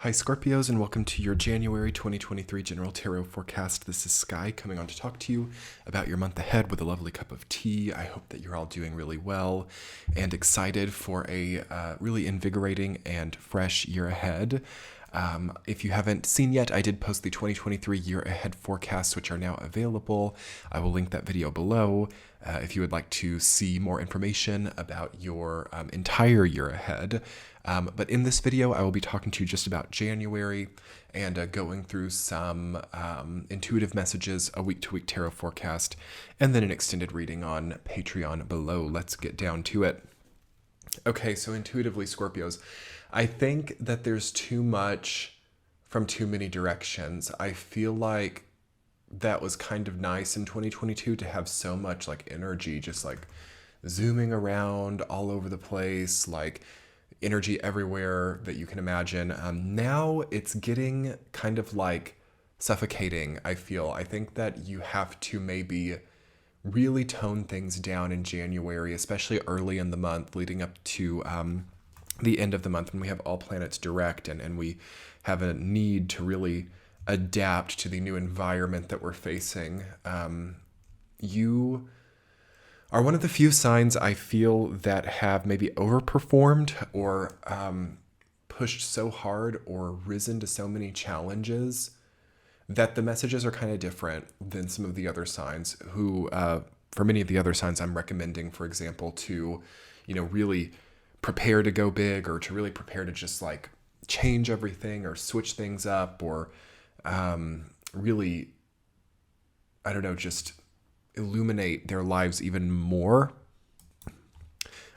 Hi Scorpios, and welcome to your January 2023 General Tarot Forecast. This is Sky coming on to talk to you about your month ahead with a lovely cup of tea. I hope that you're all doing really well and excited for a really invigorating and fresh year ahead. If you haven't seen yet, I did post the 2023 year ahead forecasts, which are now available. I will link that video below if you would like to see more information about your entire year ahead. But in this video, I will be talking to you just about January and going through some intuitive messages, a week-to-week tarot forecast, and then an extended reading on Patreon below. Let's get down to it. Okay, so intuitively, Scorpios, I think that there's too much from too many directions. I feel like that was kind of nice in 2022 to have so much like energy just like zooming around all over the place, like energy everywhere that you can imagine. Now it's getting kind of like suffocating, I feel. I think that you have to maybe really tone things down in January, especially early in the month leading up to the end of the month when we have all planets direct and we have a need to really adapt to the new environment that we're facing. You are one of the few signs I feel that have maybe overperformed or pushed so hard or risen to so many challenges that the messages are kind of different than some of the other signs who, for many of the other signs I'm recommending, for example, to, really prepare to go big or to really prepare to just like change everything or switch things up or really, I don't know, just illuminate their lives even more.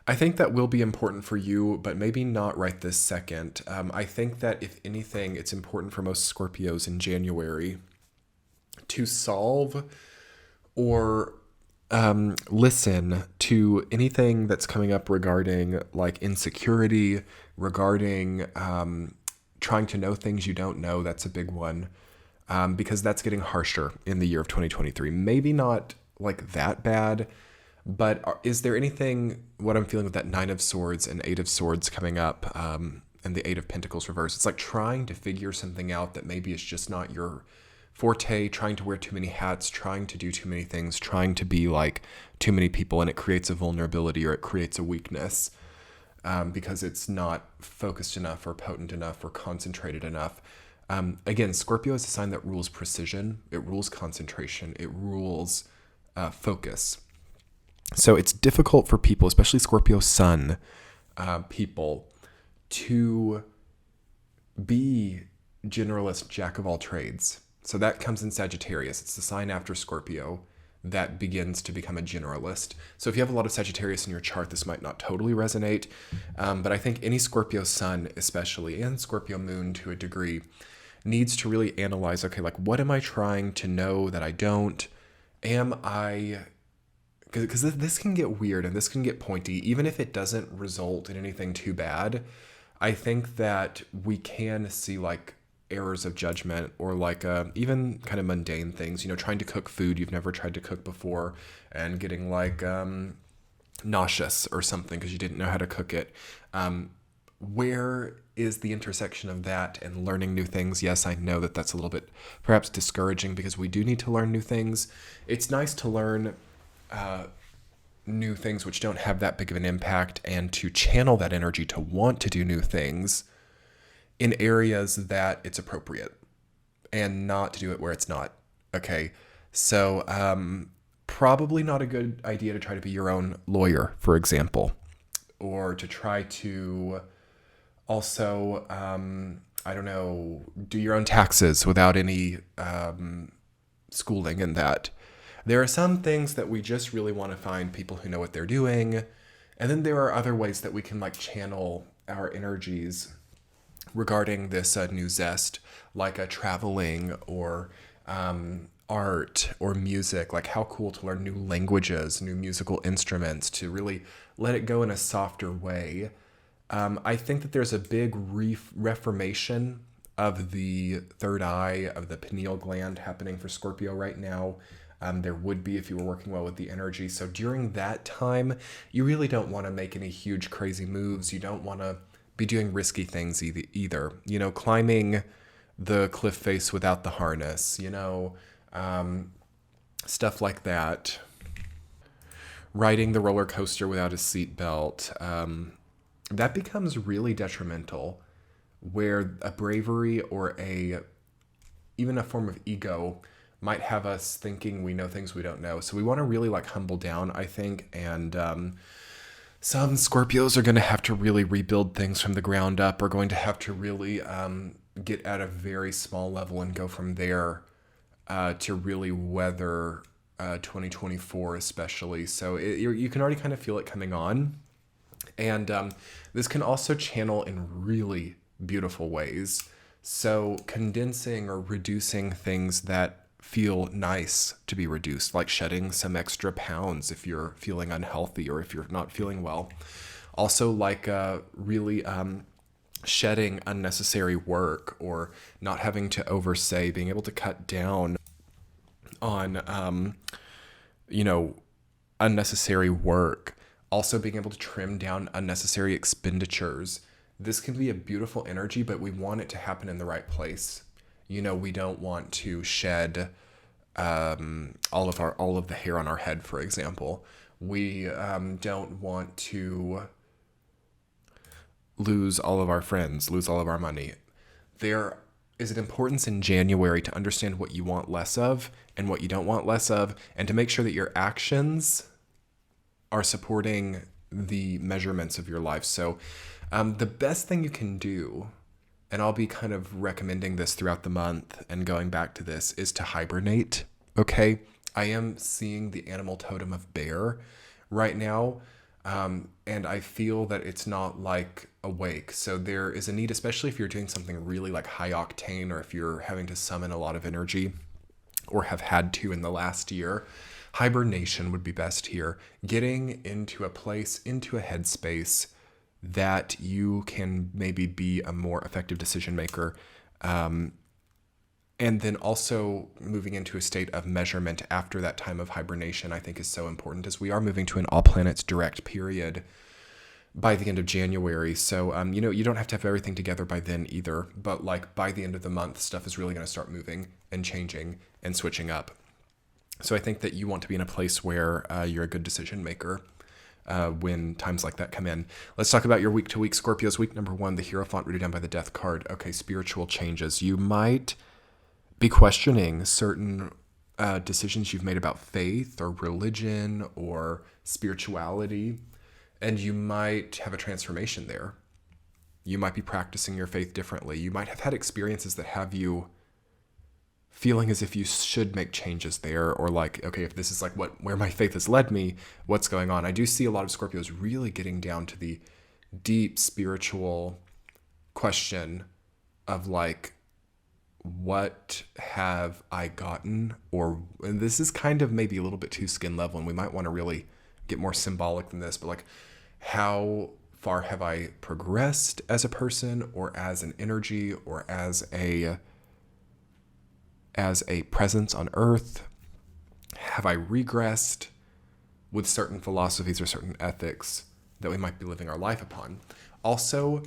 I think that will be important for you, but maybe not right this second. I think that if anything, it's important for most Scorpios in January to solve or listen to anything that's coming up regarding like insecurity, regarding trying to know things you don't know. That's a big one because that's getting harsher in the year of 2023. Maybe not like that bad, but is there anything, what I'm feeling with that Nine of Swords and Eight of Swords coming up and the Eight of Pentacles reverse, it's like trying to figure something out that maybe is just not your forte, trying to wear too many hats, trying to do too many things, trying to be like too many people, and it creates a vulnerability or it creates a weakness because it's not focused enough or potent enough or concentrated enough. Again, Scorpio is a sign that rules precision, it rules concentration, it rules focus. So it's difficult for people, especially Scorpio sun people, to be generalist, jack of all trades. So that comes in Sagittarius. It's the sign after Scorpio that begins to become a generalist. So if you have a lot of Sagittarius in your chart, this might not totally resonate. But I think any Scorpio sun, especially, and Scorpio moon to a degree, needs to really analyze, okay, like what am I trying to know that I don't? Am I... Because this can get weird and this can get pointy, even if it doesn't result in anything too bad. I think that we can see like errors of judgment or like even kind of mundane things, trying to cook food you've never tried to cook before and getting like nauseous or something because you didn't know how to cook it. Where is the intersection of that and learning new things? Yes, I know that that's a little bit perhaps discouraging because we do need to learn new things. It's nice to learn new things which don't have that big of an impact and to channel that energy to want to do new things in areas that it's appropriate and not to do it where it's not. Okay. So, probably not a good idea to try to be your own lawyer, for example, or to try to also, I don't know, do your own taxes without any, schooling in that. There are some things that we just really want to find people who know what they're doing. And then there are other ways that we can like channel our energies regarding this new zest, like a traveling or art or music. Like how cool to learn new languages, new musical instruments, to really let it go in a softer way. I think that there's a big reformation of the third eye, of the pineal gland happening for Scorpio right now. There would be if you were working well with the energy. So during that time, you really don't want to make any huge crazy moves. You don't want to be doing risky things either. Climbing the cliff face without the harness, stuff like that. Riding the roller coaster without a seatbelt. That becomes really detrimental, where a bravery or even a form of ego might have us thinking we know things we don't know. So we want to really humble down, I think. And some Scorpios are going to have to really rebuild things from the ground up, are going to have to really get at a very small level and go from there to really weather 2024 especially. So you can already kind of feel it coming on. And this can also channel in really beautiful ways. So condensing or reducing things that feel nice to be reduced, like shedding some extra pounds if you're feeling unhealthy or if you're not feeling well. Also really shedding unnecessary work or not having to oversay, being able to cut down on, unnecessary work. Also being able to trim down unnecessary expenditures. This can be a beautiful energy, but we want it to happen in the right place. We don't want to shed all of the hair on our head, for example. We don't want to lose all of our friends, lose all of our money. There is an importance in January to understand what you want less of and what you don't want less of, and to make sure that your actions are supporting the measurements of your life. So the best thing you can do, and I'll be kind of recommending this throughout the month and going back to this, is to hibernate, okay? I am seeing the animal totem of bear right now, and I feel that it's not awake. So there is a need, especially if you're doing something really high octane, or if you're having to summon a lot of energy or have had to in the last year. Hibernation would be best here. Getting into a place, into a headspace that you can maybe be a more effective decision maker. And then also moving into a state of measurement after that time of hibernation, I think is so important, as we are moving to an all planets direct period by the end of January. So, you don't have to have everything together by then either, but by the end of the month, stuff is really going to start moving and changing and switching up. So I think that you want to be in a place where you're a good decision maker when times like that come in. Let's talk about your week to week. Scorpios, week number 1, the Hierophant rooted down by the Death card. Okay, spiritual changes. You might be questioning certain decisions you've made about faith or religion or spirituality, and you might have a transformation there. You might be practicing your faith differently. You might have had experiences that have you feeling as if you should make changes there, or okay, if this is where my faith has led me, what's going on? I do see a lot of Scorpios really getting down to the deep spiritual question of what have I gotten? And this is kind of maybe a little bit too skin level, and we might want to really get more symbolic than this, but how far have I progressed as a person, or as an energy, or as a presence on earth? Have I regressed with certain philosophies or certain ethics that we might be living our life upon? Also,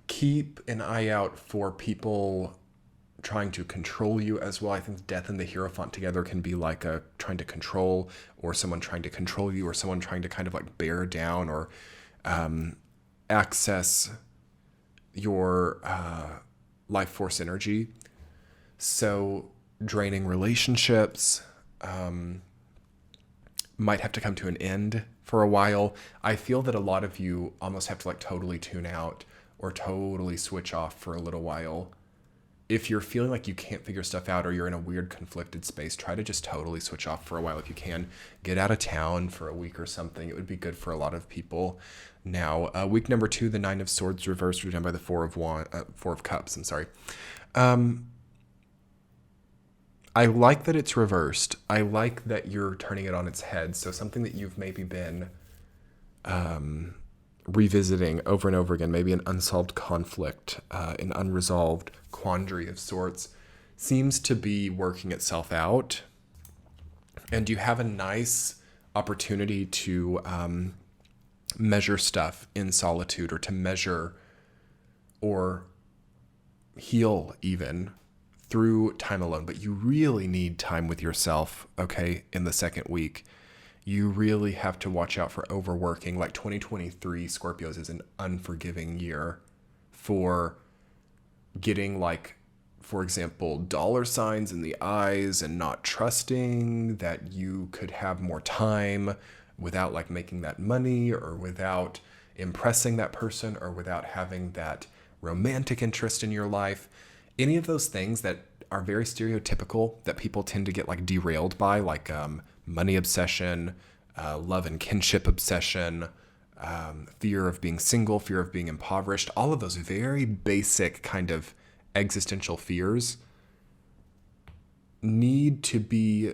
keep an eye out for people trying to control you as well. I think Death and the Hierophant together can be trying to control, or someone trying to control you, or someone trying to kind of bear down or access your life force energy. So draining relationships might have to come to an end for a while. I feel that a lot of you almost have to totally tune out or totally switch off for a little while. If you're feeling like you can't figure stuff out, or you're in a weird conflicted space, try to just totally switch off for a while if you can. Get out of town for a week or something. It would be good for a lot of people. Now, week number 2, the 9 of Swords reversed, done by the 4 of Cups. I'm sorry. I like that it's reversed. I like that you're turning it on its head. So something that you've maybe been revisiting over and over again, maybe an unsolved conflict, an unresolved quandary of sorts, seems to be working itself out. And you have a nice opportunity to measure stuff in solitude or to measure or heal even through time alone. But you really need time with yourself, okay, in the second week. You really have to watch out for overworking. Like 2023 Scorpios is an unforgiving year for getting, like, for example, dollar signs in the eyes and not trusting that you could have more time without like making that money or without impressing that person or without having that romantic interest in your life. Any of those things that are very stereotypical that people tend to get like derailed by, like money obsession, love and kinship obsession, fear of being single, fear of being impoverished, all of those very basic kind of existential fears need to be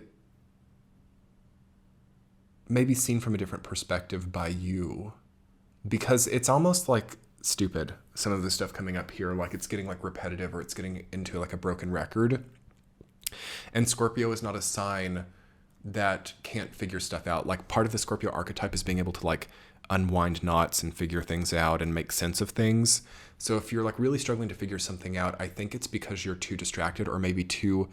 maybe seen from a different perspective by you, because it's almost like stupid, some of the stuff coming up here, like it's getting like repetitive or it's getting into like a broken record. And Scorpio is not a sign that can't figure stuff out. Like part of the Scorpio archetype is being able to like unwind knots and figure things out and make sense of things. So if you're like really struggling to figure something out, I think it's because you're too distracted or maybe too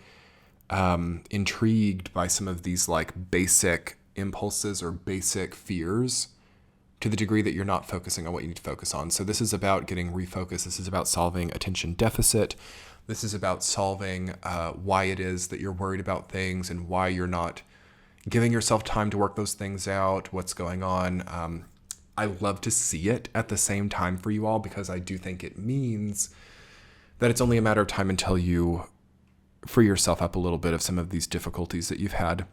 intrigued by some of these like basic impulses or basic fears to the degree that you're not focusing on what you need to focus on. So this is about getting refocused. This is about solving attention deficit. This is about solving why it is that you're worried about things and why you're not giving yourself time to work those things out, what's going on. I love to see it at the same time for you all, because I do think it means that it's only a matter of time until you free yourself up a little bit of some of these difficulties that you've had.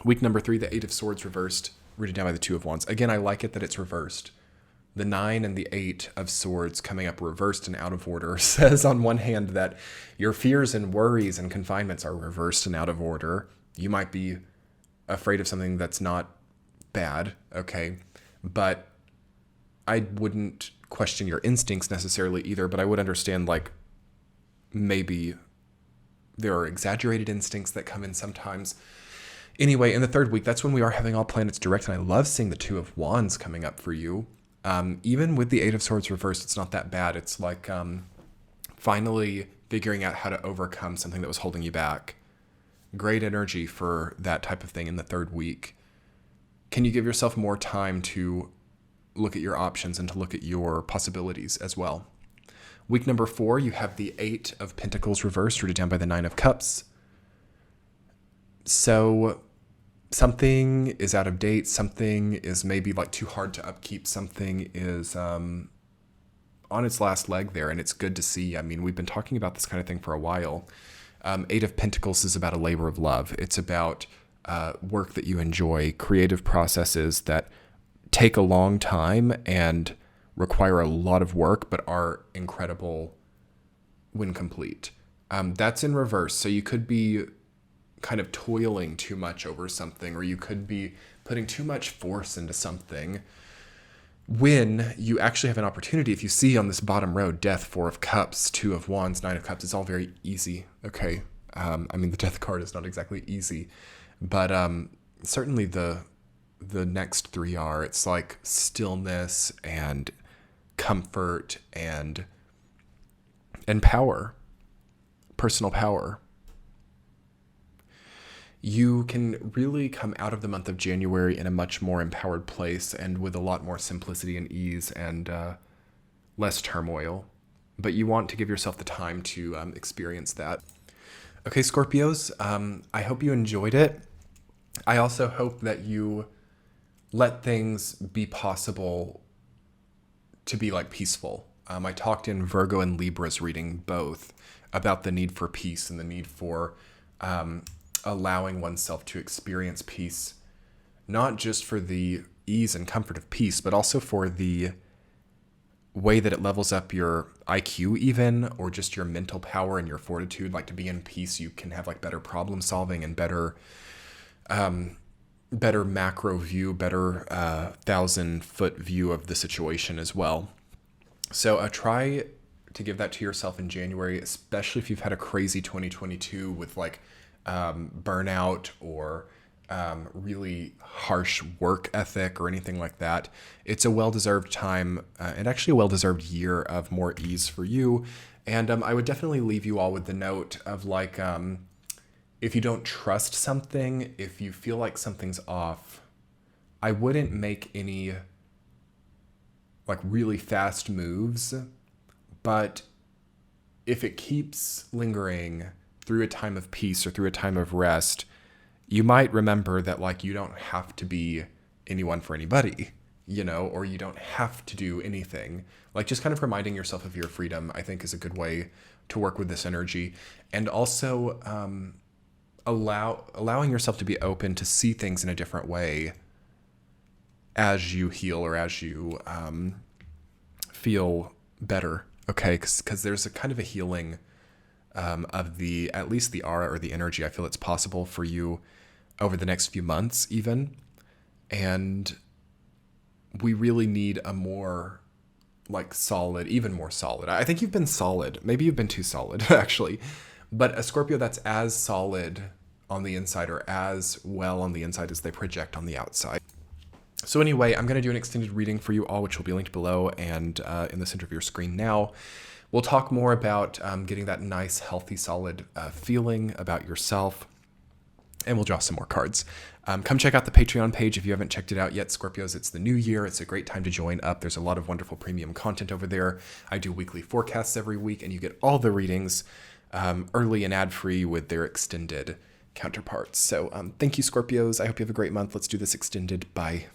Week number 3, the 8 of Swords reversed, rooted down by the 2 of Wands. Again, I like it that it's reversed. The 9 and the 8 of Swords coming up reversed and out of order says on one hand that your fears and worries and confinements are reversed and out of order. You might be afraid of something that's not bad, okay? But I wouldn't question your instincts necessarily either, but I would understand like maybe there are exaggerated instincts that come in sometimes. Anyway, in the 3rd week, that's when we are having all planets direct, and I love seeing the 2 of Wands coming up for you. Even with the 8 of Swords reversed, it's not that bad. It's like finally figuring out how to overcome something that was holding you back. Great energy for that type of thing in the 3rd week. Can you give yourself more time to look at your options and to look at your possibilities as well? Week number 4, you have the 8 of Pentacles reversed, rooted down by the 9 of Cups. So something is out of date. Something is maybe like too hard to upkeep. Something is on its last leg there, and it's good to see. I mean, we've been talking about this kind of thing for a while. 8 of Pentacles is about a labor of love. It's about work that you enjoy, creative processes that take a long time and require a lot of work, but are incredible when complete. That's in reverse. So you could be kind of toiling too much over something, or you could be putting too much force into something when you actually have an opportunity. If you see on this bottom row, Death, 4 of Cups, 2 of Wands, 9 of Cups, it's all very easy. Okay. I mean, the Death card is not exactly easy, but certainly the next 3 are. It's like stillness and comfort and power, personal power. You can really come out of the month of January in a much more empowered place and with a lot more simplicity and ease and less turmoil. But you want to give yourself the time to experience that. Okay, Scorpios, I hope you enjoyed it. I also hope that you let things be possible to be like peaceful. I talked in Virgo and Libra's reading both about the need for peace and the need for allowing oneself to experience peace, not just for the ease and comfort of peace, but also for the way that it levels up your IQ even, or just your mental power and your fortitude. Like to be in peace, you can have like better problem solving and better macro view, better 1,000-foot view of the situation as well. So try to give that to yourself in January, especially if you've had a crazy 2022 with like burnout or really harsh work ethic or anything like that. It's a well-deserved time and actually a well-deserved year of more ease for you. And I would definitely leave you all with the note of like, if you don't trust something, if you feel like something's off, I wouldn't make any like really fast moves. But if it keeps lingering through a time of peace or through a time of rest, you might remember that like you don't have to be anyone for anybody, or you don't have to do anything. Like just kind of reminding yourself of your freedom, I think, is a good way to work with this energy. And also allowing yourself to be open to see things in a different way as you heal or as you feel better. Okay, because there's a kind of a healing of at least the aura or the energy. I feel it's possible for you over the next few months even. And we really need a more like solid, even more solid. I think you've been solid. Maybe you've been too solid actually. But a Scorpio that's as solid on the inside or as well on the inside as they project on the outside. So anyway, I'm going to do an extended reading for you all, which will be linked below and in the center of your screen now. We'll talk more about getting that nice, healthy, solid feeling about yourself, and we'll draw some more cards. Come check out the Patreon page if you haven't checked it out yet, Scorpios. It's the new year. It's a great time to join up. There's a lot of wonderful premium content over there. I do weekly forecasts every week, and you get all the readings early and ad-free with their extended counterparts. So thank you, Scorpios. I hope you have a great month. Let's do this extended. Bye.